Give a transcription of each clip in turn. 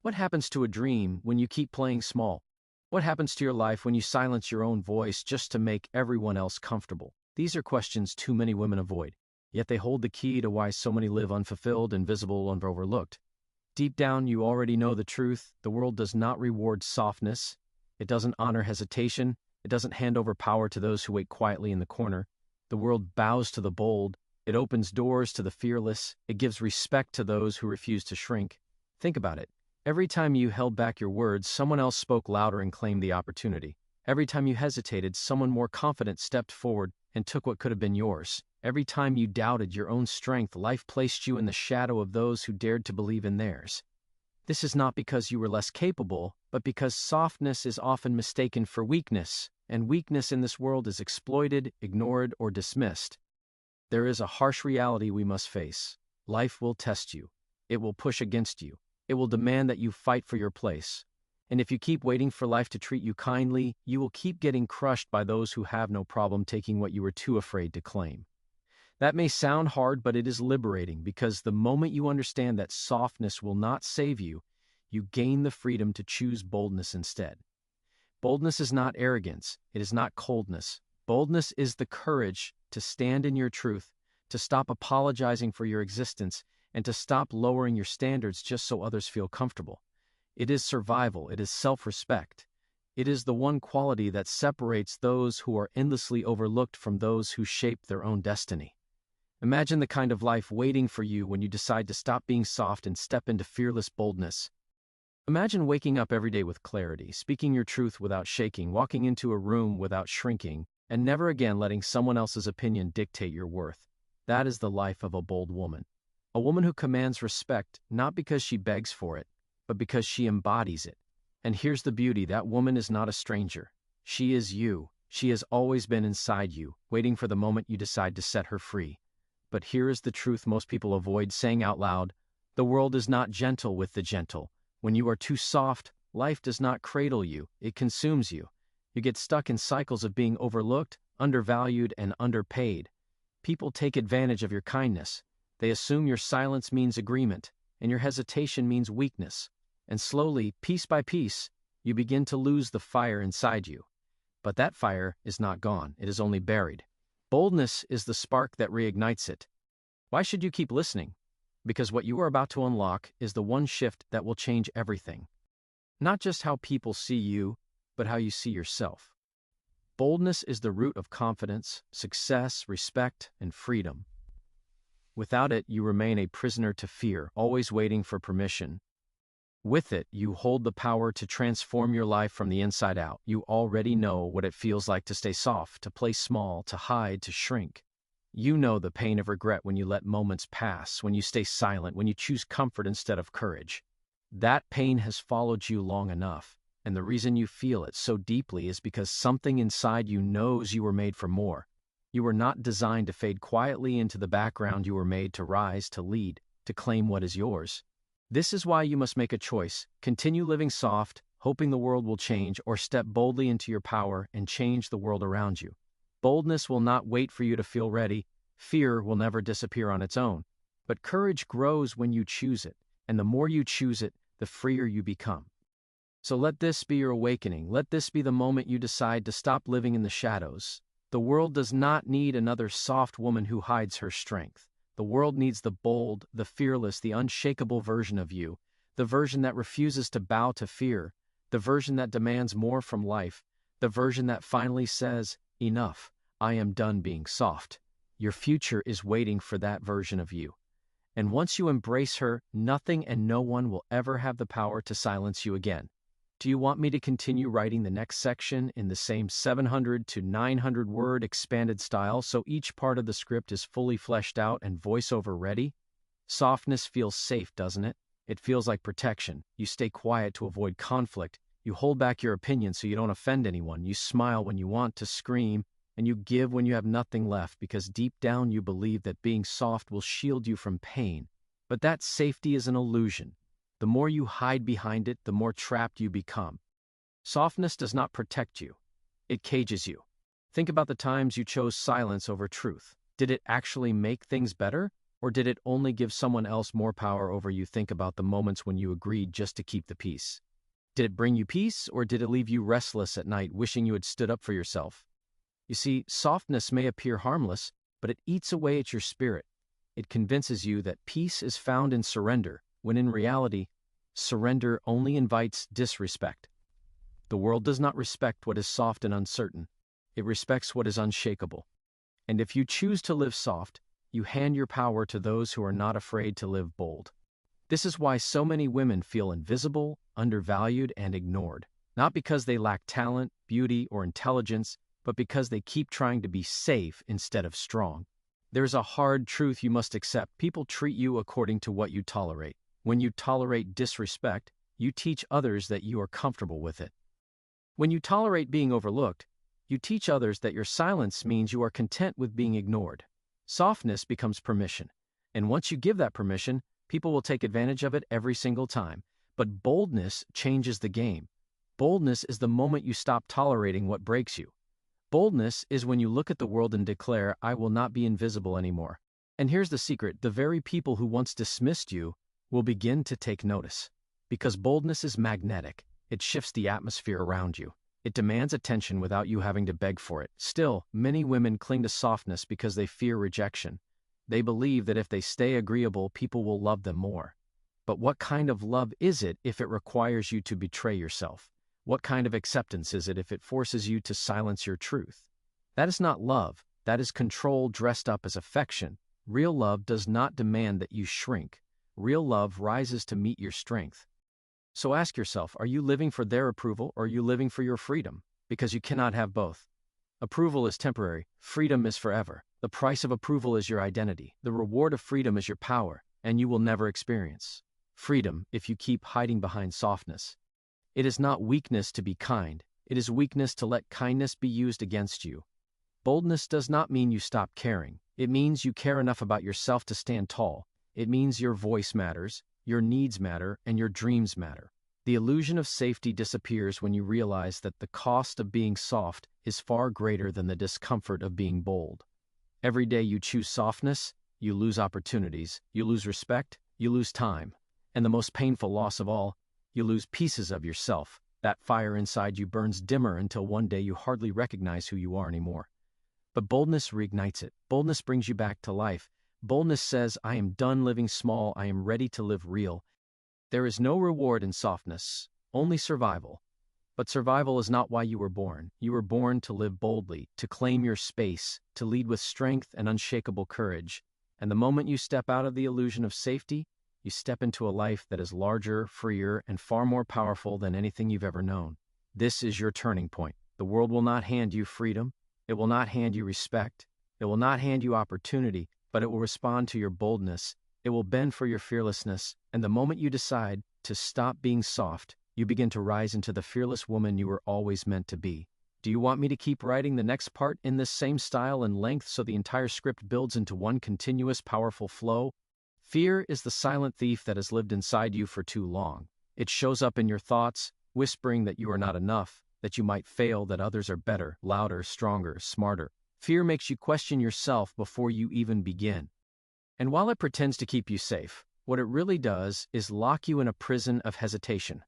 What happens to a dream when you keep playing small? What happens to your life when you silence your own voice just to make everyone else comfortable? These are questions too many women avoid, yet they hold the key to why so many live unfulfilled, invisible, and overlooked. Deep down, you already know the truth. The world does not reward softness. It doesn't honor hesitation. It doesn't hand over power to those who wait quietly in the corner. The world bows to the bold. It opens doors to the fearless. It gives respect to those who refuse to shrink. Think about it. Every time you held back your words, someone else spoke louder and claimed the opportunity. Every time you hesitated, someone more confident stepped forward and took what could have been yours. Every time you doubted your own strength, life placed you in the shadow of those who dared to believe in theirs. This is not because you were less capable, but because softness is often mistaken for weakness, and weakness in this world is exploited, ignored, or dismissed. There is a harsh reality we must face. Life will test you. It will push against you. It will demand that you fight for your place. And if you keep waiting for life to treat you kindly, you will keep getting crushed by those who have no problem taking what you were too afraid to claim. That may sound hard, but it is liberating because the moment you understand that softness will not save you, you gain the freedom to choose boldness instead. Boldness is not arrogance. It is not coldness. Boldness is the courage to stand in your truth, to stop apologizing for your existence, and to stop lowering your standards just so others feel comfortable. It is survival. It is self-respect. It is the one quality that separates those who are endlessly overlooked from those who shape their own destiny. Imagine the kind of life waiting for you when you decide to stop being soft and step into fearless boldness. Imagine waking up every day with clarity, speaking your truth without shaking, walking into a room without shrinking, and never again letting someone else's opinion dictate your worth. That is the life of a bold woman. A woman who commands respect not because she begs for it, but because she embodies it. And here's the beauty, that woman is not a stranger. She is you. She has always been inside you, waiting for the moment you decide to set her free. But here is the truth most people avoid saying out loud. The world is not gentle with the gentle. When you are too soft, life does not cradle you, it consumes you. You get stuck in cycles of being overlooked, undervalued, and underpaid. People take advantage of your kindness. They assume your silence means agreement, and your hesitation means weakness. And slowly, piece by piece, you begin to lose the fire inside you. But that fire is not gone, it is only buried. Boldness is the spark that reignites it. Why should you keep listening? Because what you are about to unlock is the one shift that will change everything. Not just how people see you, but how you see yourself. Boldness is the root of confidence, success, respect, and freedom. Without it, you remain a prisoner to fear, always waiting for permission. With it, you hold the power to transform your life from the inside out. You already know what it feels like to stay soft, to play small, to hide, to shrink. You know the pain of regret when you let moments pass, when you stay silent, when you choose comfort instead of courage. That pain has followed you long enough, and the reason you feel it so deeply is because something inside you knows you were made for more. You were not designed to fade quietly into the background. You were made to rise, to lead, to claim what is yours. This is why you must make a choice. Continue living soft, hoping the world will change, or step boldly into your power and change the world around you. Boldness will not wait for you to feel ready. Fear will never disappear on its own. But courage grows when you choose it, and the more you choose it, the freer you become. So let this be your awakening. Let this be the moment you decide to stop living in the shadows. The world does not need another soft woman who hides her strength. The world needs the bold, the fearless, the unshakable version of you, the version that refuses to bow to fear, the version that demands more from life, the version that finally says, "Enough, I am done being soft." Your future is waiting for that version of you. And once you embrace her, nothing and no one will ever have the power to silence you again. Do you want me to continue writing the next section in the same 700 to 900 word expanded style so each part of the script is fully fleshed out and voiceover ready? Softness feels safe, doesn't it? It feels like protection. You stay quiet to avoid conflict. You hold back your opinion so you don't offend anyone. You smile when you want to scream, and you give when you have nothing left because deep down you believe that being soft will shield you from pain. But that safety is an illusion. The more you hide behind it, the more trapped you become. Softness does not protect you. It cages you. Think about the times you chose silence over truth. Did it actually make things better? Or did it only give someone else more power over you? Think about the moments when you agreed just to keep the peace. Did it bring you peace, or did it leave you restless at night, wishing you had stood up for yourself? You see, softness may appear harmless, but it eats away at your spirit. It convinces you that peace is found in surrender, when in reality, surrender only invites disrespect. The world does not respect what is soft and uncertain. It respects what is unshakable. And if you choose to live soft, you hand your power to those who are not afraid to live bold. This is why so many women feel invisible, undervalued, and ignored. Not because they lack talent, beauty, or intelligence, but because they keep trying to be safe instead of strong. There's a hard truth you must accept. People treat you according to what you tolerate. When you tolerate disrespect, you teach others that you are comfortable with it. When you tolerate being overlooked, you teach others that your silence means you are content with being ignored. Softness becomes permission. And once you give that permission, people will take advantage of it every single time. But boldness changes the game. Boldness is the moment you stop tolerating what breaks you. Boldness is when you look at the world and declare, I will not be invisible anymore. And here's the secret, the very people who once dismissed you will begin to take notice. Because boldness is magnetic. It shifts the atmosphere around you. It demands attention without you having to beg for it. Still, many women cling to softness because they fear rejection. They believe that if they stay agreeable, people will love them more. But what kind of love is it if it requires you to betray yourself? What kind of acceptance is it if it forces you to silence your truth? That is not love. That is control dressed up as affection. Real love does not demand that you shrink. Real love rises to meet your strength. So ask yourself, are you living for their approval or are you living for your freedom? Because you cannot have both. Approval is temporary. Freedom is forever. The price of approval is your identity. The reward of freedom is your power, and you will never experience freedom if you keep hiding behind softness. It is not weakness to be kind. It is weakness to let kindness be used against you. Boldness does not mean you stop caring. It means you care enough about yourself to stand tall. It means your voice matters, your needs matter, and your dreams matter. The illusion of safety disappears when you realize that the cost of being soft is far greater than the discomfort of being bold. Every day you choose softness, you lose opportunities, you lose respect, you lose time. And the most painful loss of all, you lose pieces of yourself. That fire inside you burns dimmer until one day you hardly recognize who you are anymore. But boldness reignites it. Boldness brings you back to life. Boldness says, I am done living small, I am ready to live real. There is no reward in softness, only survival. But survival is not why you were born. You were born to live boldly, to claim your space, to lead with strength and unshakable courage. And the moment you step out of the illusion of safety, you step into a life that is larger, freer, and far more powerful than anything you've ever known. This is your turning point. The world will not hand you freedom. It will not hand you respect. It will not hand you opportunity, but it will respond to your boldness. It will bend for your fearlessness. And the moment you decide to stop being soft, you begin to rise into the fearless woman you were always meant to be. Do you want me to keep writing the next part in this same style and length so the entire script builds into one continuous, powerful flow? Fear is the silent thief that has lived inside you for too long. It shows up in your thoughts, whispering that you are not enough, that you might fail, that others are better, louder, stronger, smarter. Fear makes you question yourself before you even begin. And while it pretends to keep you safe, what it really does is lock you in a prison of hesitation.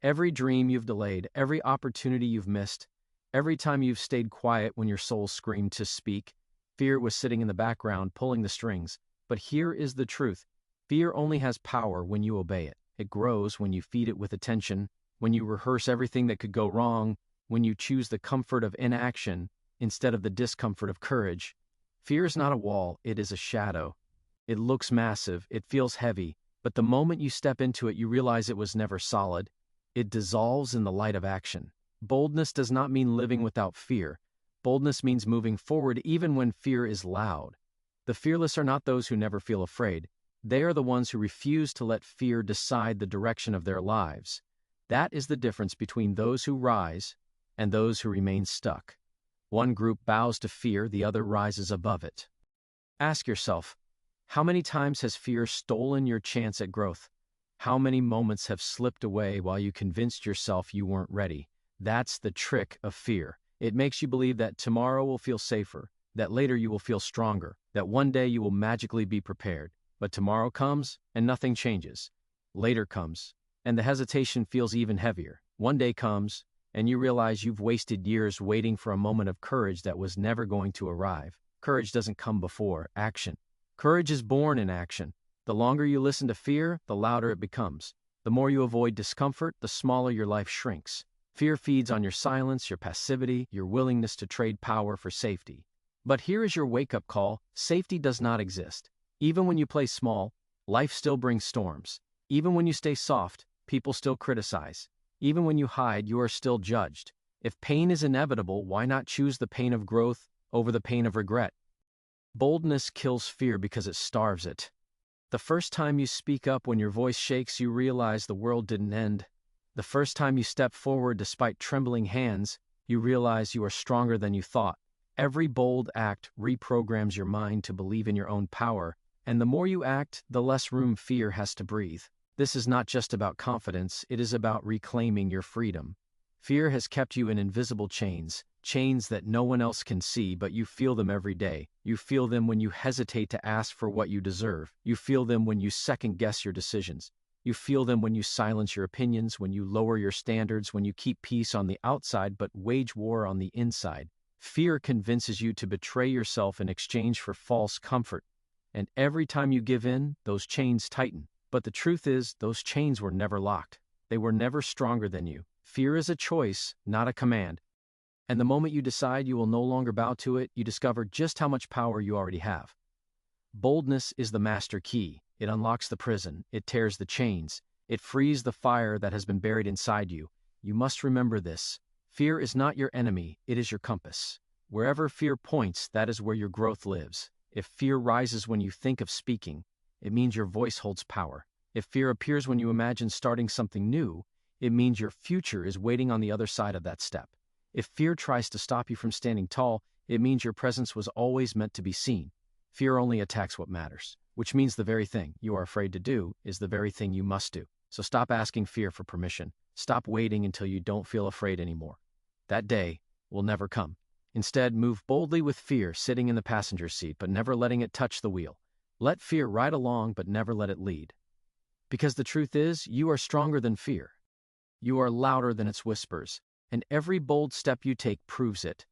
Every dream you've delayed, every opportunity you've missed, every time you've stayed quiet when your soul screamed to speak, fear was sitting in the background pulling the strings. But here is the truth. Fear only has power when you obey it. It grows when you feed it with attention, when you rehearse everything that could go wrong, when you choose the comfort of inaction instead of the discomfort of courage. Fear is not a wall, it is a shadow. It looks massive, it feels heavy, but the moment you step into it, you realize it was never solid. It dissolves in the light of action. Boldness does not mean living without fear. Boldness means moving forward even when fear is loud. The fearless are not those who never feel afraid. They are the ones who refuse to let fear decide the direction of their lives. That is the difference between those who rise and those who remain stuck. One group bows to fear, the other rises above it. Ask yourself, how many times has fear stolen your chance at growth? How many moments have slipped away while you convinced yourself you weren't ready? That's the trick of fear. It makes you believe that tomorrow will feel safer, that later you will feel stronger. that one day you will magically be prepared. But tomorrow comes, and nothing changes. Later comes, and the hesitation feels even heavier. One day comes, and you realize you've wasted years waiting for a moment of courage that was never going to arrive. Courage doesn't come before action. Courage is born in action. The longer you listen to fear, the louder it becomes. The more you avoid discomfort, the smaller your life shrinks. Fear feeds on your silence, your passivity, your willingness to trade power for safety. But here is your wake-up call: safety does not exist. Even when you play small, life still brings storms. Even when you stay soft, people still criticize. Even when you hide, you are still judged. If pain is inevitable, why not choose the pain of growth over the pain of regret? Boldness kills fear because it starves it. The first time you speak up when your voice shakes, you realize the world didn't end. The first time you step forward despite trembling hands, you realize you are stronger than you thought. Every bold act reprograms your mind to believe in your own power, and the more you act, the less room fear has to breathe. This is not just about confidence, it is about reclaiming your freedom. Fear has kept you in invisible chains, chains that no one else can see, but you feel them every day. You feel them when you hesitate to ask for what you deserve. You feel them when you second-guess your decisions. You feel them when you silence your opinions, when you lower your standards, when you keep peace on the outside but wage war on the inside. Fear convinces you to betray yourself in exchange for false comfort. And every time you give in, those chains tighten. But the truth is, those chains were never locked. They were never stronger than you. Fear is a choice, not a command. And the moment you decide you will no longer bow to it, you discover just how much power you already have. Boldness is the master key. It unlocks the prison. It tears the chains. It frees the fire that has been buried inside you. You must remember this. Fear is not your enemy, it is your compass. Wherever fear points, that is where your growth lives. If fear rises when you think of speaking, it means your voice holds power. If fear appears when you imagine starting something new, it means your future is waiting on the other side of that step. If fear tries to stop you from standing tall, it means your presence was always meant to be seen. Fear only attacks what matters, which means the very thing you are afraid to do is the very thing you must do. So stop asking fear for permission. Stop waiting until you don't feel afraid anymore. That day will never come. Instead, move boldly with fear sitting in the passenger seat, but never letting it touch the wheel. Let fear ride along, but never let it lead. Because the truth is, you are stronger than fear. You are louder than its whispers, and every bold step you take proves it.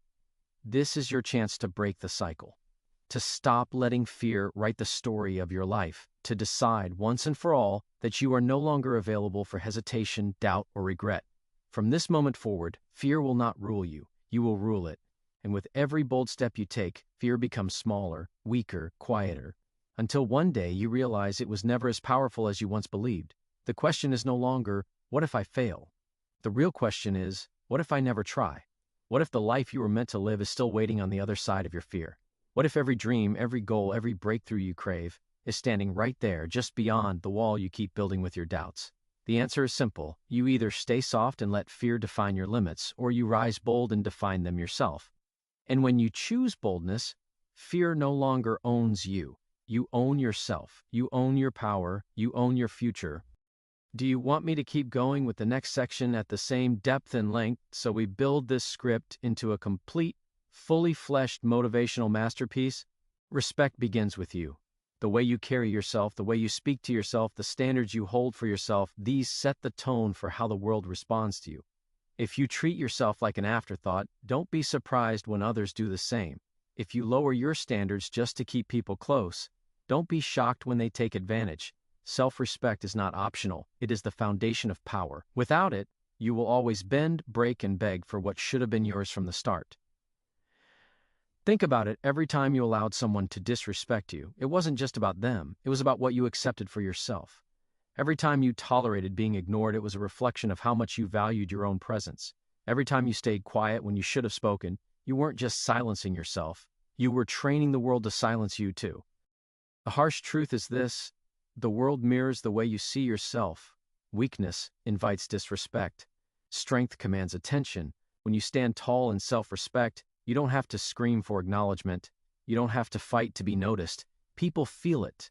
This is your chance to break the cycle, to stop letting fear write the story of your life, to decide once and for all that you are no longer available for hesitation, doubt, or regret. From this moment forward, fear will not rule you, you will rule it. And with every bold step you take, fear becomes smaller, weaker, quieter, until one day you realize it was never as powerful as you once believed. The question is no longer, what if I fail? The real question is, what if I never try? What if the life you were meant to live is still waiting on the other side of your fear? What if every dream, every goal, every breakthrough you crave is standing right there, just beyond the wall you keep building with your doubts? The answer is simple. You either stay soft and let fear define your limits, or you rise bold and define them yourself. And when you choose boldness, fear no longer owns you. You own yourself. You own your power. You own your future. Do you want me to keep going with the next section at the same depth and length so we build this script into a complete, fully fleshed motivational masterpiece? Respect begins with you. The way you carry yourself, the way you speak to yourself, the standards you hold for yourself, these set the tone for how the world responds to you. If you treat yourself like an afterthought, don't be surprised when others do the same. If you lower your standards just to keep people close, don't be shocked when they take advantage. Self-respect is not optional. It is the foundation of power. Without it, you will always bend, break, and beg for what should have been yours from the start. Think about it. Every time you allowed someone to disrespect you, it wasn't just about them. It was about what you accepted for yourself. Every time you tolerated being ignored, it was a reflection of how much you valued your own presence. Every time you stayed quiet when you should have spoken, you weren't just silencing yourself. You were training the world to silence you too. The harsh truth is this: the world mirrors the way you see yourself. Weakness invites disrespect. Strength commands attention. When you stand tall in self-respect, you don't have to scream for acknowledgement. You don't have to fight to be noticed. People feel it.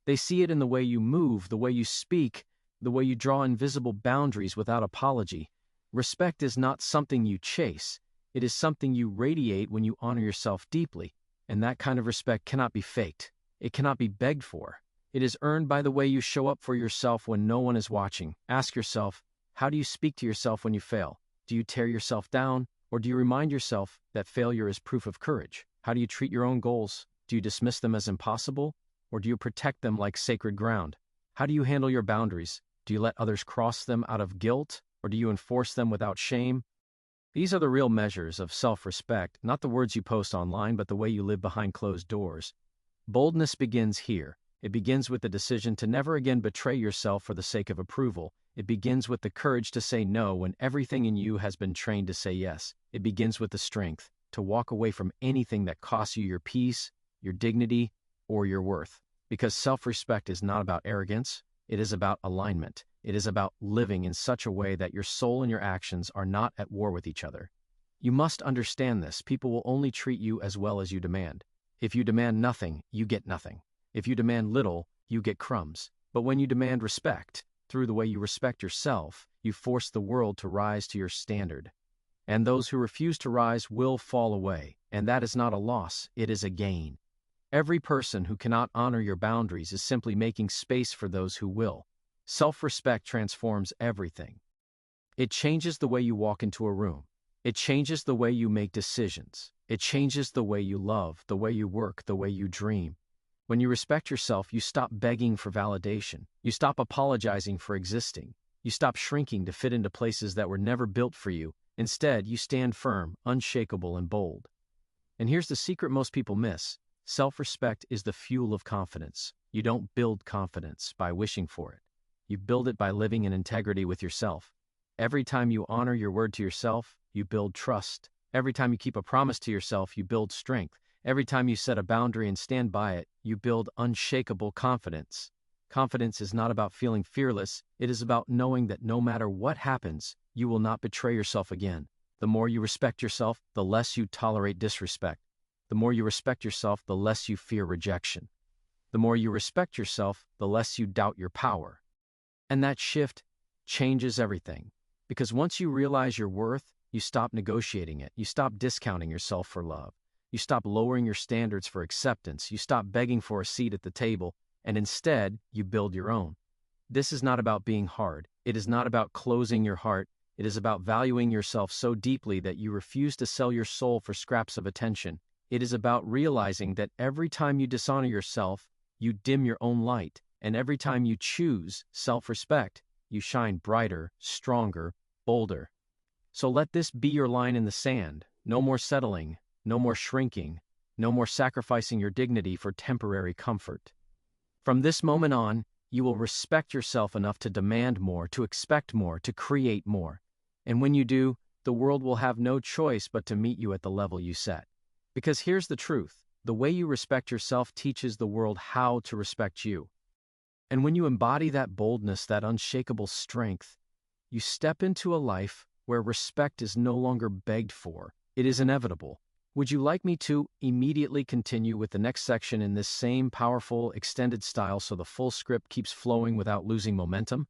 They see it in the way you move, the way you speak, the way you draw invisible boundaries without apology. Respect is not something you chase. It is something you radiate when you honor yourself deeply. And that kind of respect cannot be faked. It cannot be begged for. It is earned by the way you show up for yourself when no one is watching. Ask yourself, how do you speak to yourself when you fail? Do you tear yourself down, or do you remind yourself that failure is proof of courage? How do you treat your own goals? Do you dismiss them as impossible, or do you protect them like sacred ground? How do you handle your boundaries? Do you let others cross them out of guilt, or do you enforce them without shame? These are the real measures of self-respect, not the words you post online, but the way you live behind closed doors. Boldness begins here. It begins with the decision to never again betray yourself for the sake of approval. It begins with the courage to say no when everything in you has been trained to say yes. It begins with the strength to walk away from anything that costs you your peace, your dignity, or your worth. Because self-respect is not about arrogance, it is about alignment. It is about living in such a way that your soul and your actions are not at war with each other. You must understand this. People will only treat you as well as you demand. If you demand nothing, you get nothing. If you demand little, you get crumbs. But when you demand respect, through the way you respect yourself, you force the world to rise to your standard. And those who refuse to rise will fall away, and that is not a loss, it is a gain. Every person who cannot honor your boundaries is simply making space for those who will. Self-respect transforms everything. It changes the way you walk into a room. It changes the way you make decisions. It changes the way you love, the way you work, the way you dream. When you respect yourself, you stop begging for validation. You stop apologizing for existing. You stop shrinking to fit into places that were never built for you. Instead, you stand firm, unshakable, and bold. And here's the secret most people miss. Self-respect is the fuel of confidence. You don't build confidence by wishing for it. You build it by living in integrity with yourself. Every time you honor your word to yourself, you build trust. Every time you keep a promise to yourself, you build strength. Every time you set a boundary and stand by it, you build unshakable confidence. Confidence is not about feeling fearless. It is about knowing that no matter what happens, you will not betray yourself again. The more you respect yourself, the less you tolerate disrespect. The more you respect yourself, the less you fear rejection. The more you respect yourself, the less you doubt your power. And that shift changes everything. Because once you realize your worth, you stop negotiating it. You stop discounting yourself for love. You stop lowering your standards for acceptance. You stop begging for a seat at the table, and instead, you build your own. This is not about being hard. It is not about closing your heart. It is about valuing yourself so deeply that you refuse to sell your soul for scraps of attention. It is about realizing that every time you dishonor yourself, you dim your own light, and every time you choose self-respect, you shine brighter, stronger, bolder. So let this be your line in the sand. No more settling, no more shrinking, no more sacrificing your dignity for temporary comfort. From this moment on, you will respect yourself enough to demand more, to expect more, to create more. And when you do, the world will have no choice but to meet you at the level you set. Because here's the truth. The way you respect yourself teaches the world how to respect you. And when you embody that boldness, that unshakable strength, you step into a life where respect is no longer begged for. It is inevitable. Would you like me to immediately continue with the next section in this same powerful, extended style so the full script keeps flowing without losing momentum?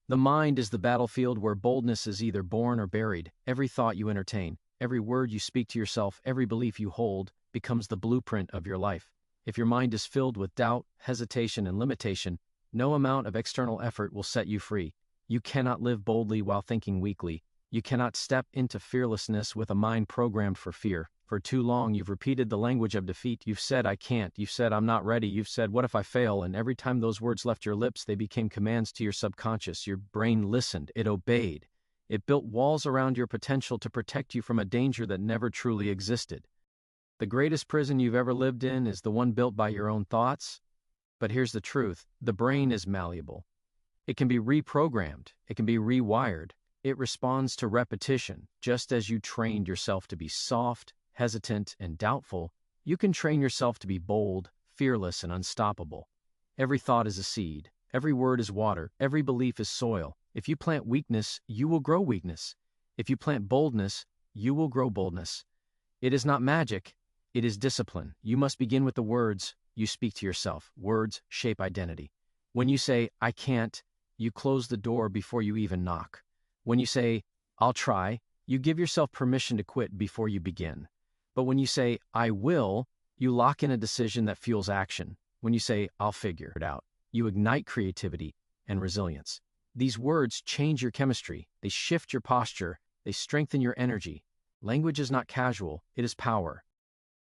The mind is the battlefield where boldness is either born or buried. Every thought you entertain, every word you speak to yourself, every belief you hold becomes the blueprint of your life. If your mind is filled with doubt, hesitation, and limitation, no amount of external effort will set you free. You cannot live boldly while thinking weakly. You cannot step into fearlessness with a mind programmed for fear. For too long, you've repeated the language of defeat. You've said, I can't. You've said, I'm not ready. You've said, what if I fail? And every time those words left your lips, they became commands to your subconscious. Your brain listened. It obeyed. It built walls around your potential to protect you from a danger that never truly existed. The greatest prison you've ever lived in is the one built by your own thoughts. But here's the truth. The brain is malleable. It can be reprogrammed. It can be rewired. It responds to repetition. Just as you trained yourself to be soft, hesitant, and doubtful, you can train yourself to be bold, fearless, and unstoppable. Every thought is a seed. Every word is water. Every belief is soil. If you plant weakness, you will grow weakness. If you plant boldness, you will grow boldness. It is not magic. It is discipline. You must begin with the words you speak to yourself. Words shape identity. When you say, I can't, you close the door before you even knock. When you say, I'll try, you give yourself permission to quit before you begin. But when you say, I will, You lock in a decision that fuels action. When you say, "I'll figure it out," you ignite creativity and resilience. These words change your chemistry, they shift your posture, they strengthen your energy. Language is not casual, it is power.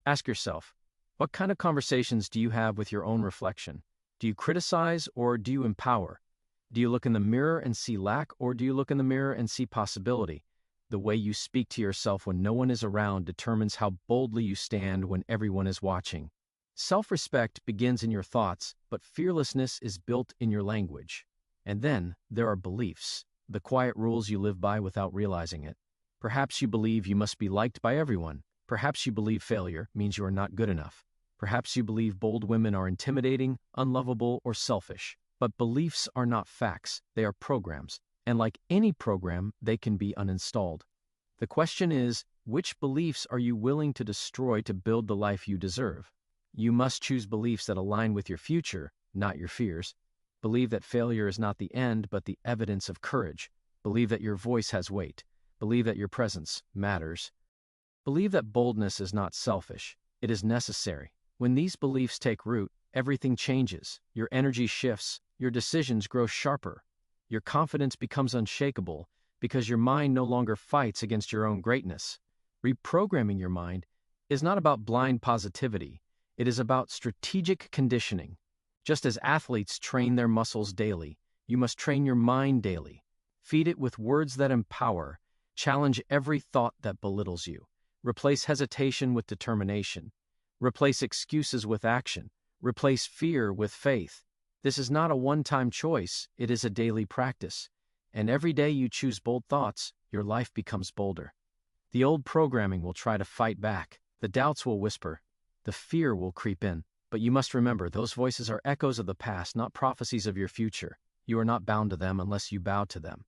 Ask yourself, what kind of conversations do you have with your own reflection? Do you criticize or do you empower? Do you look in the mirror and see lack, or do you look in the mirror and see possibility? The way you speak to yourself when no one is around determines how boldly you stand when everyone is watching. Self-respect begins in your thoughts, but fearlessness is built in your language. And then, there are beliefs, the quiet rules you live by without realizing it. Perhaps you believe you must be liked by everyone. Perhaps you believe failure means you are not good enough. Perhaps you believe bold women are intimidating, unlovable, or selfish. But beliefs are not facts, they are programs. And like any program, they can be uninstalled. The question is, which beliefs are you willing to destroy to build the life you deserve? You must choose beliefs that align with your future, not your fears. Believe that failure is not the end, but the evidence of courage. Believe that your voice has weight. Believe that your presence matters. Believe that boldness is not selfish, it is necessary. When these beliefs take root, everything changes. Your energy shifts, your decisions grow sharper. Your confidence becomes unshakable because your mind no longer fights against your own greatness. Reprogramming your mind is not about blind positivity, it is about strategic conditioning. Just as athletes train their muscles daily, you must train your mind daily. Feed it with words that empower. Challenge every thought that belittles you. Replace hesitation with determination. Replace excuses with action. Replace fear with faith. This is not a one-time choice, it is a daily practice. And every day you choose bold thoughts, your life becomes bolder. The old programming will try to fight back. The doubts will whisper. The fear will creep in. But you must remember, those voices are echoes of the past, not prophecies of your future. You are not bound to them unless you bow to them.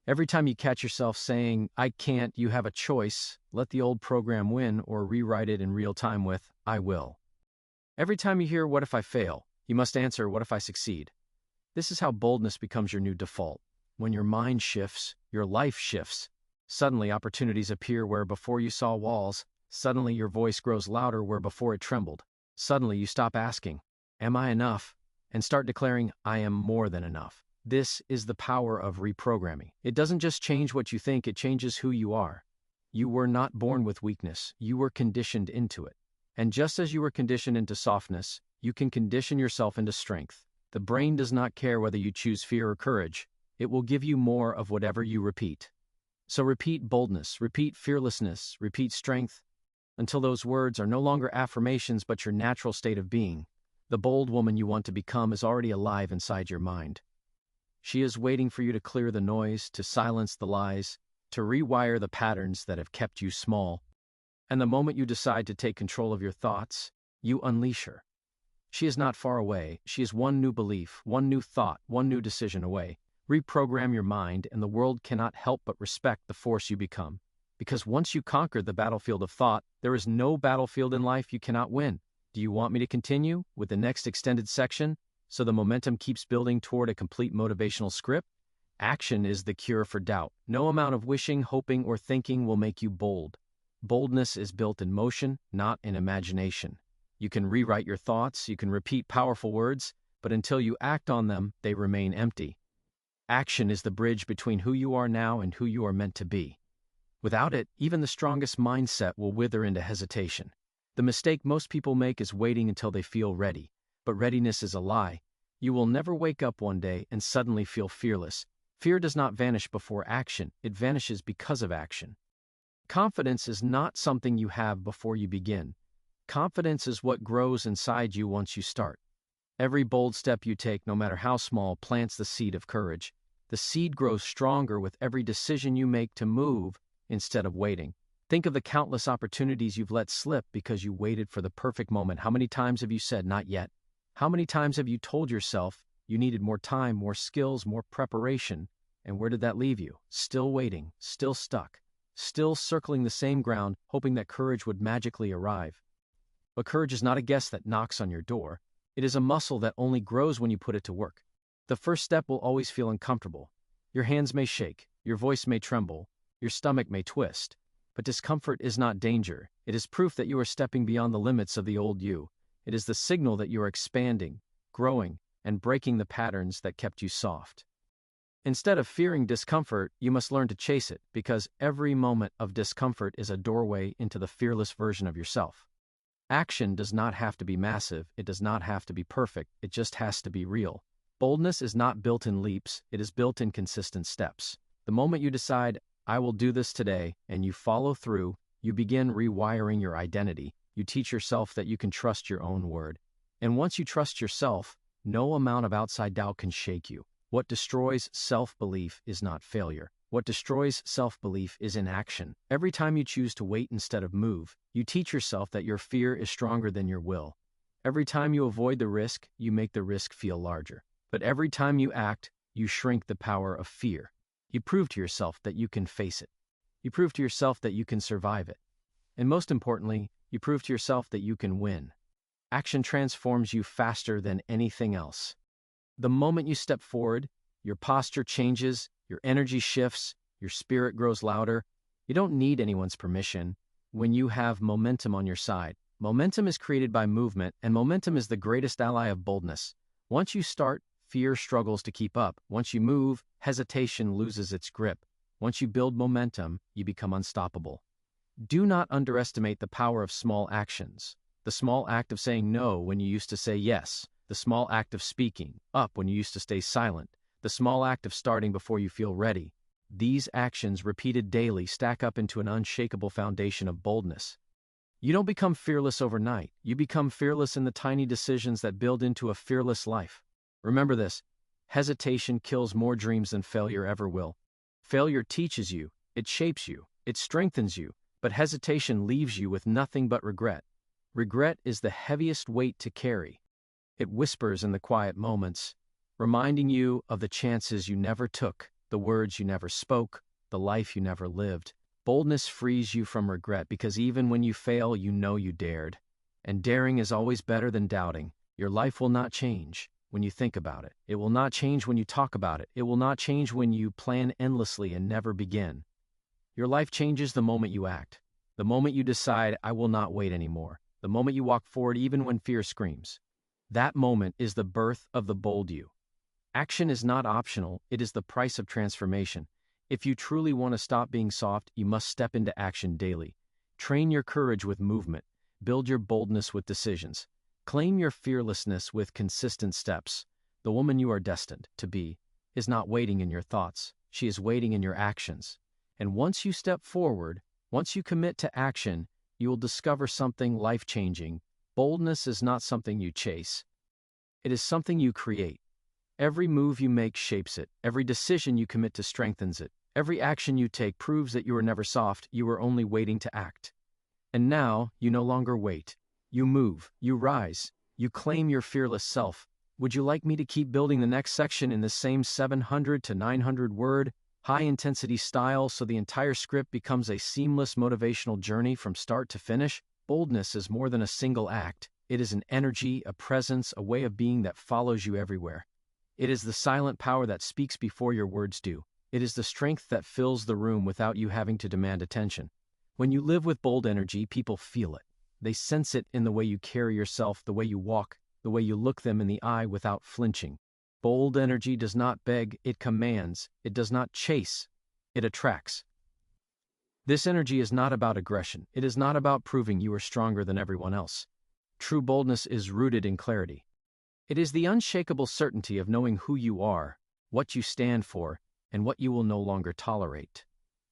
Every time you catch yourself saying, "I can't," you have a choice. Let the old program win or rewrite it in real time with, "I will." Every time you hear, "What if I fail?" you must answer, "What if I succeed?" This is how boldness becomes your new default. When your mind shifts, your life shifts. Suddenly opportunities appear where before you saw walls. Suddenly your voice grows louder where before it trembled. Suddenly you stop asking, "Am I enough?" and start declaring, "I am more than enough." This is the power of reprogramming. It doesn't just change what you think, it changes who you are. You were not born with weakness, you were conditioned into it. And just as you were conditioned into softness, you can condition yourself into strength. The brain does not care whether you choose fear or courage. It will give you more of whatever you repeat. So repeat boldness, repeat fearlessness, repeat strength, until those words are no longer affirmations but your natural state of being. The bold woman you want to become is already alive inside your mind. She is waiting for you to clear the noise, to silence the lies, to rewire the patterns that have kept you small. And the moment you decide to take control of your thoughts, you unleash her. She is not far away. She is one new belief, one new thought, one new decision away. Reprogram your mind, and the world cannot help but respect the force you become. Because once you conquer the battlefield of thought, there is no battlefield in life you cannot win. Do you want me to continue with the next extended section, so the momentum keeps building toward a complete motivational script? Action is the cure for doubt. No amount of wishing, hoping, or thinking will make you bold. Boldness is built in motion, not in imagination. You can rewrite your thoughts, you can repeat powerful words, but until you act on them, they remain empty. Action is the bridge between who you are now and who you are meant to be. Without it, even the strongest mindset will wither into hesitation. The mistake most people make is waiting until they feel ready. But readiness is a lie. You will never wake up one day and suddenly feel fearless. Fear does not vanish before action, it vanishes because of action. Confidence is not something you have before you begin. Confidence is what grows inside you once you start. Every bold step you take, no matter how small, plants the seed of courage. The seed grows stronger with every decision you make to move instead of waiting. Think of the countless opportunities you've let slip because you waited for the perfect moment. How many times have you said, "Not yet"? How many times have you told yourself you needed more time, more skills, more preparation? And where did that leave you? Still waiting, still stuck, still circling the same ground, hoping that courage would magically arrive. But courage is not a guest that knocks on your door. It is a muscle that only grows when you put it to work. The first step will always feel uncomfortable. Your hands may shake, your voice may tremble, your stomach may twist. But discomfort is not danger. It is proof that you are stepping beyond the limits of the old you. It is the signal that you are expanding, growing, and breaking the patterns that kept you soft. Instead of fearing discomfort, you must learn to chase it, because every moment of discomfort is a doorway into the fearless version of yourself. Action does not have to be massive, it does not have to be perfect, it just has to be real. Boldness is not built in leaps, it is built in consistent steps. The moment you decide, I will do this today, and you follow through, you begin rewiring your identity. You teach yourself that you can trust your own word. And once you trust yourself, no amount of outside doubt can shake you. What destroys self-belief is not failure. What destroys self-belief is inaction. Every time you choose to wait instead of move, you teach yourself that your fear is stronger than your will. Every time you avoid the risk, you make the risk feel larger. But every time you act, you shrink the power of fear. You prove to yourself that you can face it. You prove to yourself that you can survive it. And most importantly, you prove to yourself that you can win. Action transforms you faster than anything else. The moment you step forward, your posture changes, your energy shifts, your spirit grows louder. You don't need anyone's permission when you have momentum on your side. Momentum is created by movement, and momentum is the greatest ally of boldness. Once you start, fear struggles to keep up. Once you move, hesitation loses its grip. Once you build momentum, you become unstoppable. Do not underestimate the power of small actions. The small act of saying no when you used to say yes. The small act of speaking up when you used to stay silent. The small act of starting before you feel ready. These actions, repeated daily, stack up into an unshakable foundation of boldness. You don't become fearless overnight. You become fearless in the tiny decisions that build into a fearless life. Remember this: hesitation kills more dreams than failure ever will. Failure teaches you, it shapes you, it strengthens you, but hesitation leaves you with nothing but regret. Regret is the heaviest weight to carry. It whispers in the quiet moments, reminding you of the chances you never took, the words you never spoke, the life you never lived. Boldness frees you from regret because even when you fail, you know you dared. And daring is always better than doubting. Your life will not change when you think about it. It will not change when you talk about it. It will not change when you plan endlessly and never begin. Your life changes the moment you act. The moment you decide, I will not wait anymore. The moment you walk forward even when fear screams. That moment is the birth of the bold you. Action is not optional, it is the price of transformation. If you truly want to stop being soft, you must step into action daily. Train your courage with movement. Build your boldness with decisions. Claim your fearlessness with consistent steps. The woman you are destined to be is not waiting in your thoughts, she is waiting in your actions. And once you step forward, once you commit to action, you will discover something life-changing. Boldness is not something you chase. It is something you create. Every move you make shapes it. Every decision you commit to strengthens it. Every action you take proves that you are never soft, you are only waiting to act. And now, you no longer wait. You move, you rise, you claim your fearless self. Would you like me to keep building the next section in the same 700 to 900 word, high-intensity style so the entire script becomes a seamless motivational journey from start to finish? Boldness is more than a single act. It is an energy, a presence, a way of being that follows you everywhere. It is the silent power that speaks before your words do. It is the strength that fills the room without you having to demand attention. When you live with bold energy, people feel it. They sense it in the way you carry yourself, the way you walk, the way you look them in the eye without flinching. Bold energy does not beg, it commands. It does not chase, it attracts. This energy is not about aggression. It is not about proving you are stronger than everyone else. True boldness is rooted in clarity. It is the unshakable certainty of knowing who you are, what you stand for, and what you will no longer tolerate.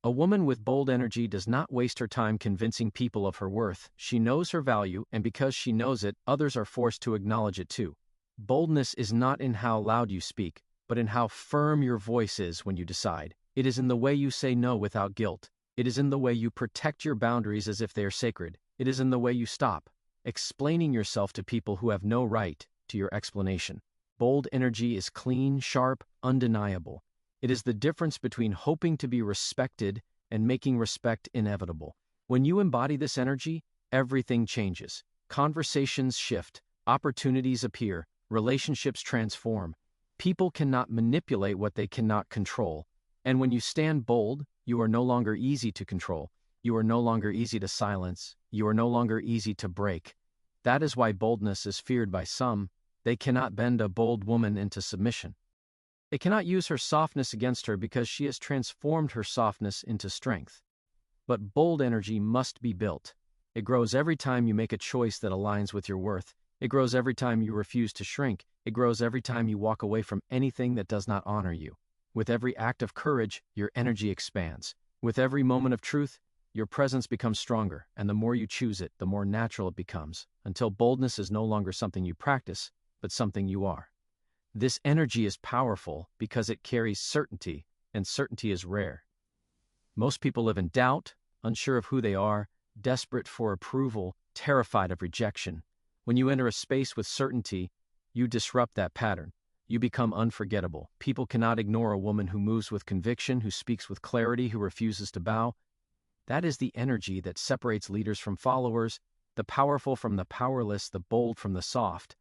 A woman with bold energy does not waste her time convincing people of her worth. She knows her value, and because she knows it, others are forced to acknowledge it too. Boldness is not in how loud you speak, but in how firm your voice is when you decide. It is in the way you say no without guilt. It is in the way you protect your boundaries as if they are sacred. It is in the way you stop explaining yourself to people who have no right to your explanation. Bold energy is clean, sharp, undeniable. It is the difference between hoping to be respected and making respect inevitable. When you embody this energy, everything changes. Conversations shift, opportunities appear, relationships transform. People cannot manipulate what they cannot control. And when you stand bold, you are no longer easy to control. You are no longer easy to silence. You are no longer easy to break. That is why boldness is feared by some. They cannot bend a bold woman into submission. They cannot use her softness against her because she has transformed her softness into strength. But bold energy must be built. It grows every time you make a choice that aligns with your worth. It grows every time you refuse to shrink. It grows every time you walk away from anything that does not honor you. With every act of courage, your energy expands. With every moment of truth, your presence becomes stronger, and the more you choose it, the more natural it becomes, until boldness is no longer something you practice, but something you are. This energy is powerful because it carries certainty, and certainty is rare. Most people live in doubt, unsure of who they are, desperate for approval, terrified of rejection. When you enter a space with certainty, you disrupt that pattern. You become unforgettable. People cannot ignore a woman who moves with conviction, who speaks with clarity, who refuses to bow. That is the energy that separates leaders from followers, the powerful from the powerless, the bold from the soft.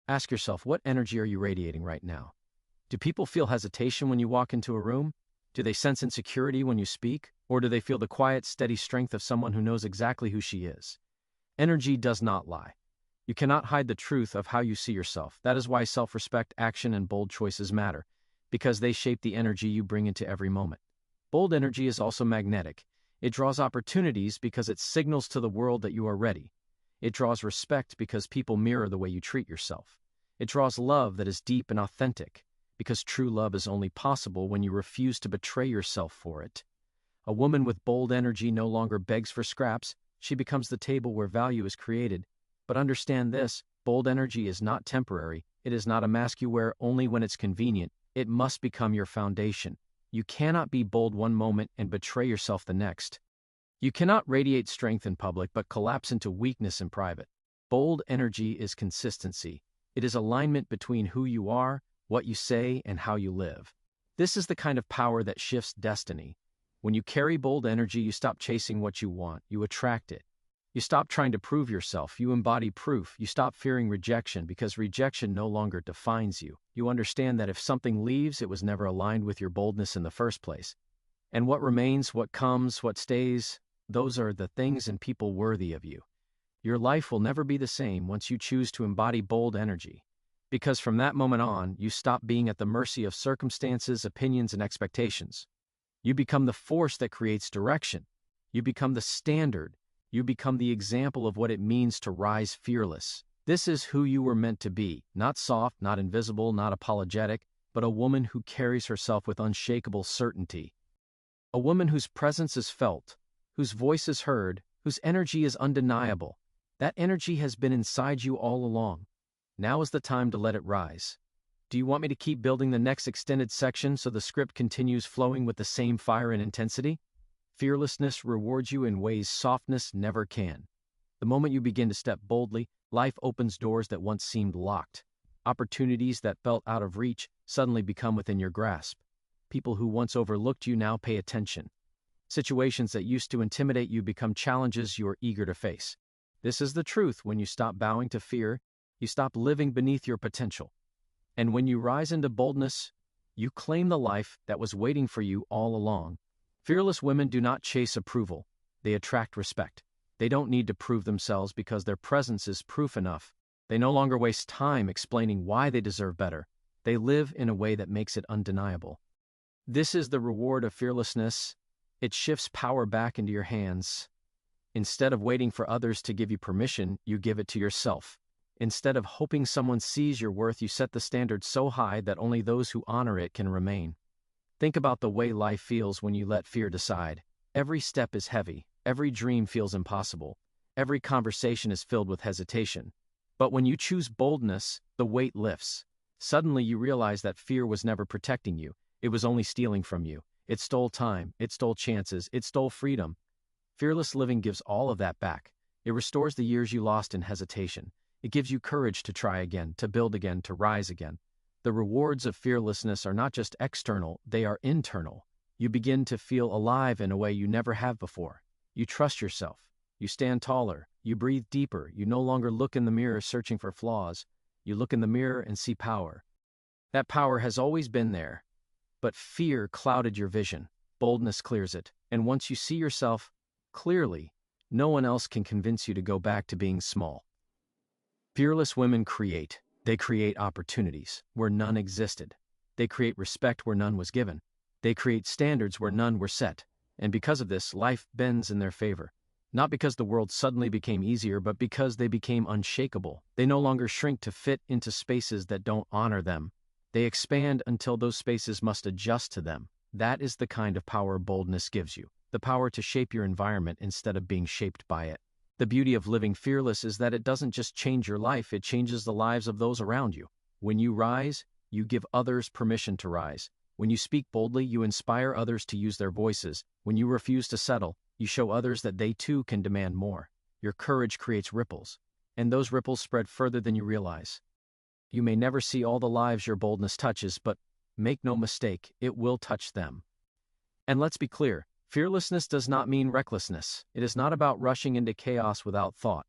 Ask yourself, what energy are you radiating right now? Do people feel hesitation when you walk into a room? Do they sense insecurity when you speak? Or do they feel the quiet, steady strength of someone who knows exactly who she is? Energy does not lie. You cannot hide the truth of how you see yourself. That is why self-respect, action, and bold choices matter, because they shape the energy you bring into every moment. Bold energy is also magnetic. It draws opportunities because it signals to the world that you are ready. It draws respect because people mirror the way you treat yourself. It draws love that is deep and authentic, because true love is only possible when you refuse to betray yourself for it. A woman with bold energy no longer begs for scraps. She becomes the table where value is created. But understand this, bold energy is not temporary. It is not a mask you wear only when it's convenient. It must become your foundation. You cannot be bold one moment and betray yourself the next. You cannot radiate strength in public but collapse into weakness in private. Bold energy is consistency. It is alignment between who you are, what you say, and how you live. This is the kind of power that shifts destiny. When you carry bold energy, you stop chasing what you want, you attract it. You stop trying to prove yourself, you embody proof. You stop fearing rejection because rejection no longer defines you. You understand that if something leaves, it was never aligned with your boldness in the first place. And what remains, what comes, what stays, those are the things and people worthy of you. Your life will never be the same once you choose to embody bold energy. Because from that moment on, you stop being at the mercy of circumstances, opinions, and expectations. You become the force that creates direction. You become the standard. You become the example of what it means to rise fearless. This is who you were meant to be, not soft, not invisible, not apologetic, but a woman who carries herself with unshakable certainty. A woman whose presence is felt, whose voice is heard, whose energy is undeniable. That energy has been inside you all along. Now is the time to let it rise. Do you want me to keep building the next extended section so the script continues flowing with the same fire and intensity? Fearlessness rewards you in ways softness never can. The moment you begin to step boldly, life opens doors that once seemed locked. Opportunities that felt out of reach suddenly become within your grasp. People who once overlooked you now pay attention. Situations that used to intimidate you become challenges you are eager to face. This is the truth. When you stop bowing to fear, you stop living beneath your potential. And when you rise into boldness, you claim the life that was waiting for you all along. Fearless women do not chase approval. They attract respect. They don't need to prove themselves because their presence is proof enough. They no longer waste time explaining why they deserve better. They live in a way that makes it undeniable. This is the reward of fearlessness. It shifts power back into your hands. Instead of waiting for others to give you permission, you give it to yourself. Instead of hoping someone sees your worth, you set the standard so high that only those who honor it can remain. Think about the way life feels when you let fear decide. Every step is heavy. Every dream feels impossible. Every conversation is filled with hesitation. But when you choose boldness, the weight lifts. Suddenly you realize that fear was never protecting you. It was only stealing from you. It stole time. It stole chances. It stole freedom. Fearless living gives all of that back. It restores the years you lost in hesitation. It gives you courage to try again, to build again, to rise again. The rewards of fearlessness are not just external, they are internal. You begin to feel alive in a way you never have before. You trust yourself. You stand taller. You breathe deeper. You no longer look in the mirror searching for flaws. You look in the mirror and see power. That power has always been there. But fear clouded your vision. Boldness clears it. And once you see yourself, Clearly, no one else can convince you to go back to being small. Fearless women create. They create opportunities where none existed. They create respect where none was given. They create standards where none were set. And because of this, life bends in their favor. Not because the world suddenly became easier, but because they became unshakable. They no longer shrink to fit into spaces that don't honor them. They expand until those spaces must adjust to them. That is the kind of power boldness gives you. The power to shape your environment instead of being shaped by it. The beauty of living fearless is that it doesn't just change your life, it changes the lives of those around you. When you rise, you give others permission to rise. When you speak boldly, you inspire others to use their voices. When you refuse to settle, you show others that they too can demand more. Your courage creates ripples, and those ripples spread further than you realize. You may never see all the lives your boldness touches, but make no mistake, it will touch them. And let's be clear, fearlessness does not mean recklessness. It is not about rushing into chaos without thought.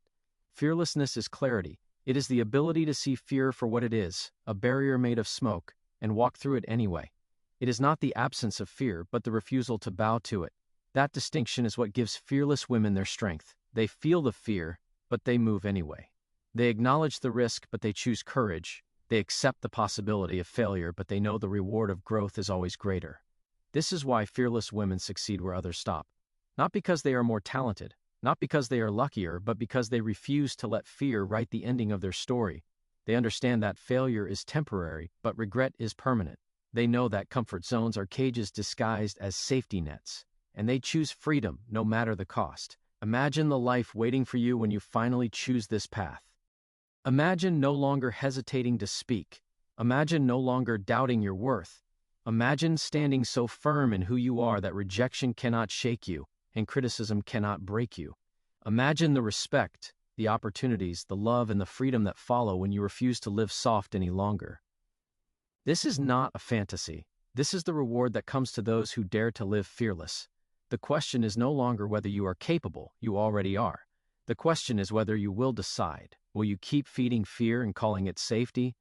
Fearlessness is clarity. It is the ability to see fear for what it is, a barrier made of smoke, and walk through it anyway. It is not the absence of fear, but the refusal to bow to it. That distinction is what gives fearless women their strength. They feel the fear, but they move anyway. They acknowledge the risk, but they choose courage. They accept the possibility of failure, but they know the reward of growth is always greater. This is why fearless women succeed where others stop. Not because they are more talented, not because they are luckier, but because they refuse to let fear write the ending of their story. They understand that failure is temporary, but regret is permanent. They know that comfort zones are cages disguised as safety nets, and they choose freedom no matter the cost. Imagine the life waiting for you when you finally choose this path. Imagine no longer hesitating to speak. Imagine no longer doubting your worth. Imagine standing so firm in who you are that rejection cannot shake you and criticism cannot break you. Imagine the respect, the opportunities, the love, and the freedom that follow when you refuse to live soft any longer. This is not a fantasy. This is the reward that comes to those who dare to live fearless. The question is no longer whether you are capable, you already are. The question is whether you will decide. Will you keep feeding fear and calling it safety?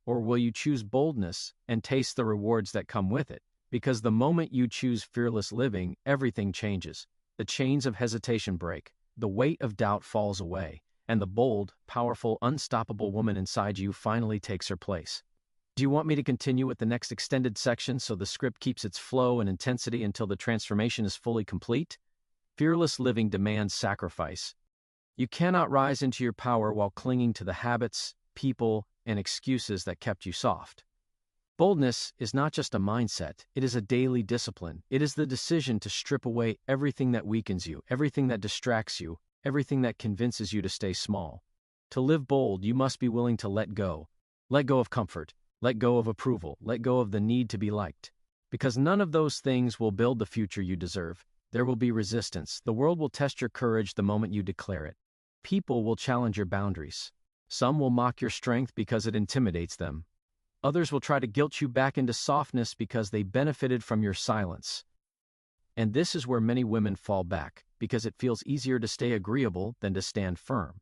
Or will you choose boldness and taste the rewards that come with it? Because the moment you choose fearless living, everything changes. The chains of hesitation break, the weight of doubt falls away, and the bold, powerful, unstoppable woman inside you finally takes her place. Do you want me to continue with the next extended section so the script keeps its flow and intensity until the transformation is fully complete? Fearless living demands sacrifice. You cannot rise into your power while clinging to the habits, people, and excuses that kept you soft. Boldness is not just a mindset, it is a daily discipline. It is the decision to strip away everything that weakens you, everything that distracts you, everything that convinces you to stay small. To live bold, you must be willing to let go. Let go of comfort. Let go of approval. Let go of the need to be liked. Because none of those things will build the future you deserve. There will be resistance. The world will test your courage the moment you declare it. People will challenge your boundaries. Some will mock your strength because it intimidates them. Others will try to guilt you back into softness because they benefited from your silence. And this is where many women fall back, because it feels easier to stay agreeable than to stand firm.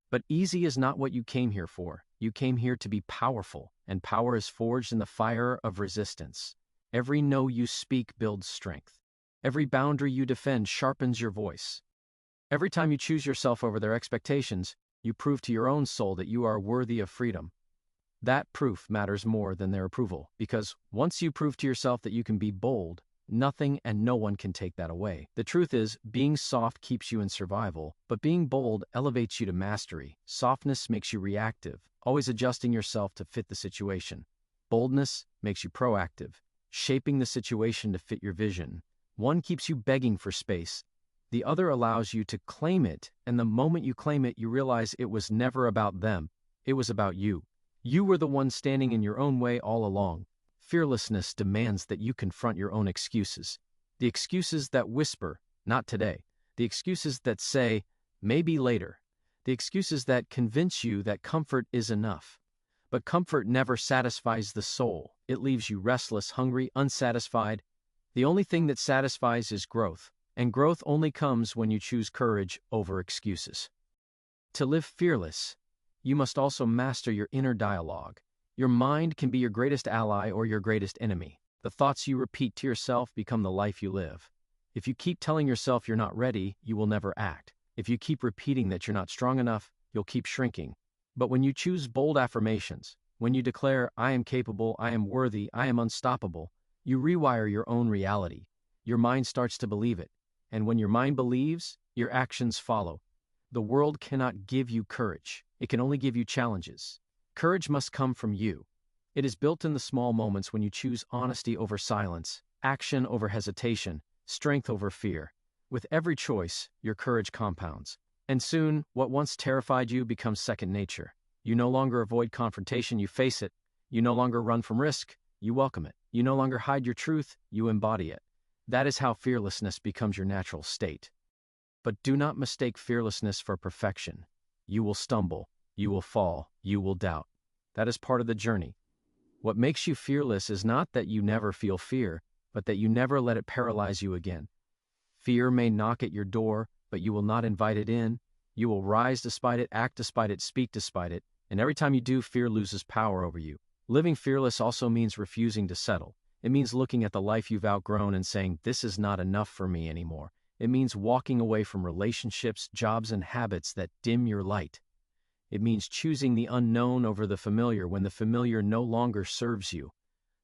But easy is not what you came here for. You came here to be powerful, and power is forged in the fire of resistance. Every no you speak builds strength. Every boundary you defend sharpens your voice. Every time you choose yourself over their expectations, you prove to your own soul that you are worthy of freedom. That proof matters more than their approval, because once you prove to yourself that you can be bold, nothing and no one can take that away. The truth is, being soft keeps you in survival, but being bold elevates you to mastery. Softness makes you reactive, always adjusting yourself to fit the situation. Boldness makes you proactive, shaping the situation to fit your vision. One keeps you begging for space. The other allows you to claim it, and the moment you claim it, you realize it was never about them. It was about you. You were the one standing in your own way all along. Fearlessness demands that you confront your own excuses. The excuses that whisper, "Not today." The excuses that say, "Maybe later." The excuses that convince you that comfort is enough. But comfort never satisfies the soul. It leaves you restless, hungry, unsatisfied. The only thing that satisfies is growth, and growth only comes when you choose courage over excuses. To live fearless, you must also master your inner dialogue. Your mind can be your greatest ally or your greatest enemy. The thoughts you repeat to yourself become the life you live. If you keep telling yourself you're not ready, you will never act. If you keep repeating that you're not strong enough, you'll keep shrinking. But when you choose bold affirmations, when you declare, I am capable, I am worthy, I am unstoppable, you rewire your own reality. Your mind starts to believe it. And when your mind believes, your actions follow. The world cannot give you courage. It can only give you challenges. Courage must come from you. It is built in the small moments when you choose honesty over silence, action over hesitation, strength over fear. With every choice, your courage compounds. And soon, what once terrified you becomes second nature. You no longer avoid confrontation, you face it. You no longer run from risk, you welcome it. You no longer hide your truth, you embody it. That is how fearlessness becomes your natural state. But do not mistake fearlessness for perfection. You will stumble, you will fall, you will doubt. That is part of the journey. What makes you fearless is not that you never feel fear, but that you never let it paralyze you again. Fear may knock at your door, but you will not invite it in. You will rise despite it, act despite it, speak despite it, and every time you do, fear loses power over you. Living fearless also means refusing to settle. It means looking at the life you've outgrown and saying, this is not enough for me anymore. It means walking away from relationships, jobs, and habits that dim your light. It means choosing the unknown over the familiar when the familiar no longer serves you.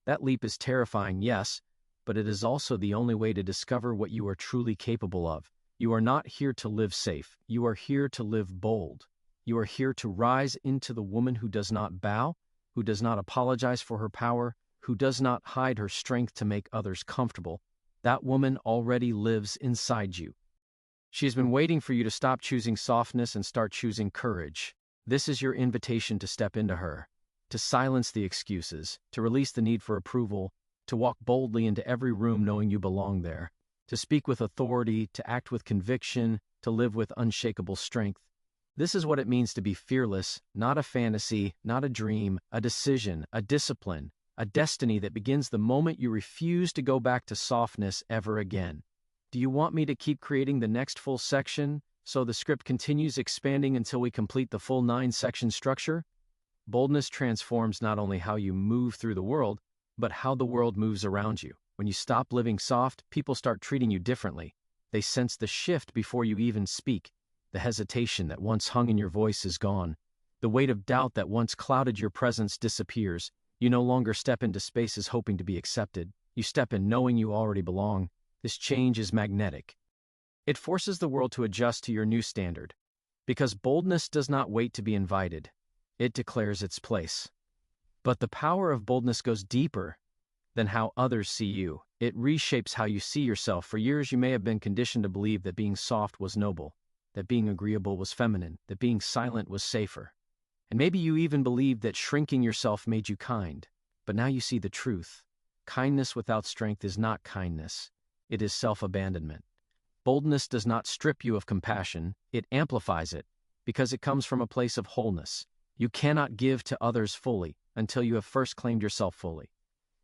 That leap is terrifying, yes, but it is also the only way to discover what you are truly capable of. You are not here to live safe. You are here to live bold. You are here to rise into the woman who does not bow, who does not apologize for her power, who does not hide her strength to make others comfortable. That woman already lives inside you. She has been waiting for you to stop choosing softness and start choosing courage. This is your invitation to step into her, to silence the excuses, to release the need for approval, to walk boldly into every room knowing you belong there, to speak with authority, to act with conviction, to live with unshakable strength. This is what it means to be fearless, not a fantasy, not a dream, a decision, a discipline, a destiny that begins the moment you refuse to go back to softness ever again. Do you want me to keep creating the next full section, so the script continues expanding until we complete the full 9-section structure? Boldness transforms not only how you move through the world, but how the world moves around you. When you stop living soft, people start treating you differently. They sense the shift before you even speak. The hesitation that once hung in your voice is gone. The weight of doubt that once clouded your presence disappears. You no longer step into spaces hoping to be accepted. You step in knowing you already belong. This change is magnetic. It forces the world to adjust to your new standard. Because boldness does not wait to be invited. It declares its place. But the power of boldness goes deeper than how others see you. It reshapes how you see yourself. For years, you may have been conditioned to believe that being soft was noble, that being agreeable was feminine, that being silent was safer. And maybe you even believed that shrinking yourself made you kind. But now you see the truth. Kindness without strength is not kindness. It is self-abandonment. Boldness does not strip you of compassion. It amplifies it, because it comes from a place of wholeness. You cannot give to others fully until you have first claimed yourself fully.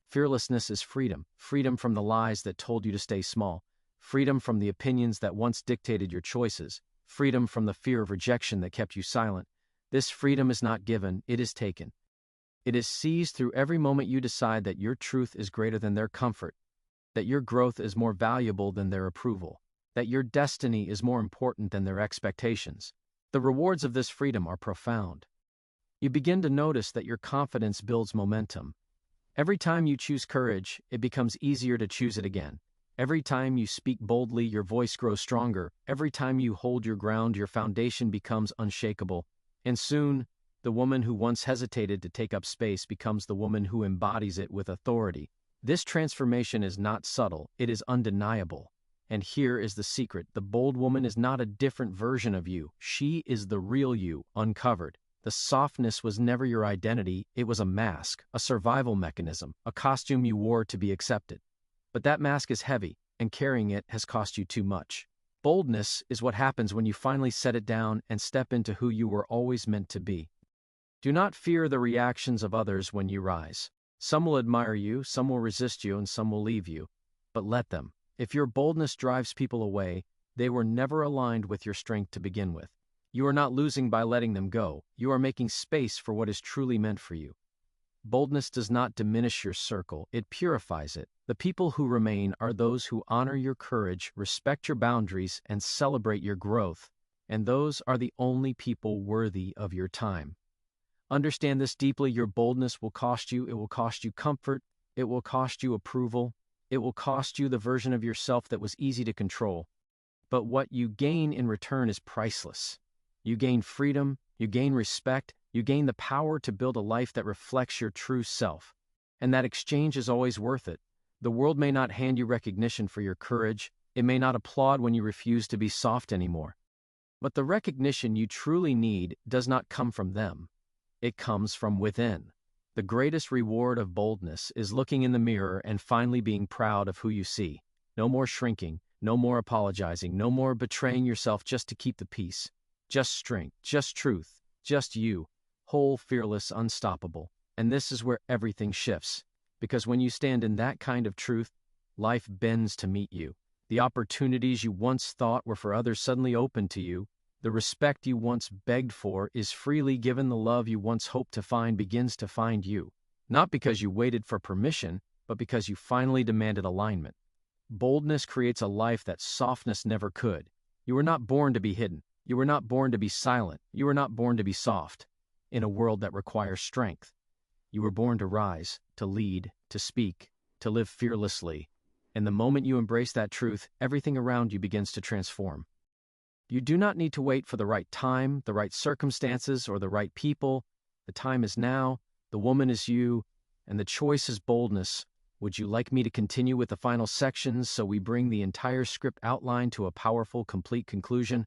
Fearlessness is freedom. Freedom from the lies that told you to stay small. Freedom from the opinions that once dictated your choices. Freedom from the fear of rejection that kept you silent. This freedom is not given, it is taken. It is seized through every moment you decide that your truth is greater than their comfort, that your growth is more valuable than their approval, that your destiny is more important than their expectations. The rewards of this freedom are profound. You begin to notice that your confidence builds momentum. Every time you choose courage, it becomes easier to choose it again. Every time you speak boldly, your voice grows stronger. Every time you hold your ground, your foundation becomes unshakable. And soon, the woman who once hesitated to take up space becomes the woman who embodies it with authority. This transformation is not subtle, it is undeniable. And here is the secret: the bold woman is not a different version of you. She is the real you, uncovered. The softness was never your identity, it was a mask, a survival mechanism, a costume you wore to be accepted. But that mask is heavy, and carrying it has cost you too much. Boldness is what happens when you finally set it down and step into who you were always meant to be. Do not fear the reactions of others when you rise. Some will admire you, some will resist you, and some will leave you. But let them. If your boldness drives people away, they were never aligned with your strength to begin with. You are not losing by letting them go. You are making space for what is truly meant for you. Boldness does not diminish your circle, it purifies it. The people who remain are those who honor your courage, respect your boundaries, and celebrate your growth. And those are the only people worthy of your time. Understand this deeply. Your boldness will cost you. It will cost you comfort. It will cost you approval. It will cost you the version of yourself that was easy to control. But what you gain in return is priceless. You gain freedom. You gain respect. You gain the power to build a life that reflects your true self. And that exchange is always worth it. The world may not hand you recognition for your courage. It may not applaud when you refuse to be soft anymore. But the recognition you truly need does not come from them. It comes from within. The greatest reward of boldness is looking in the mirror and finally being proud of who you see. No more shrinking, no more apologizing, no more betraying yourself just to keep the peace. Just strength, just truth, just you, whole, fearless, unstoppable. And this is where everything shifts. Because when you stand in that kind of truth, life bends to meet you. The opportunities you once thought were for others suddenly open to you. The respect you once begged for is freely given. The love you once hoped to find begins to find you. Not because you waited for permission, but because you finally demanded alignment. Boldness creates a life that softness never could. You were not born to be hidden. You were not born to be silent. You were not born to be soft. In a world that requires strength, you were born to rise, to lead, to speak, to live fearlessly. And the moment you embrace that truth, everything around you begins to transform. You do not need to wait for the right time, the right circumstances, or the right people. The time is now, the woman is you, and the choice is boldness. Would you like me to continue with the final sections so we bring the entire script outline to a powerful, complete conclusion?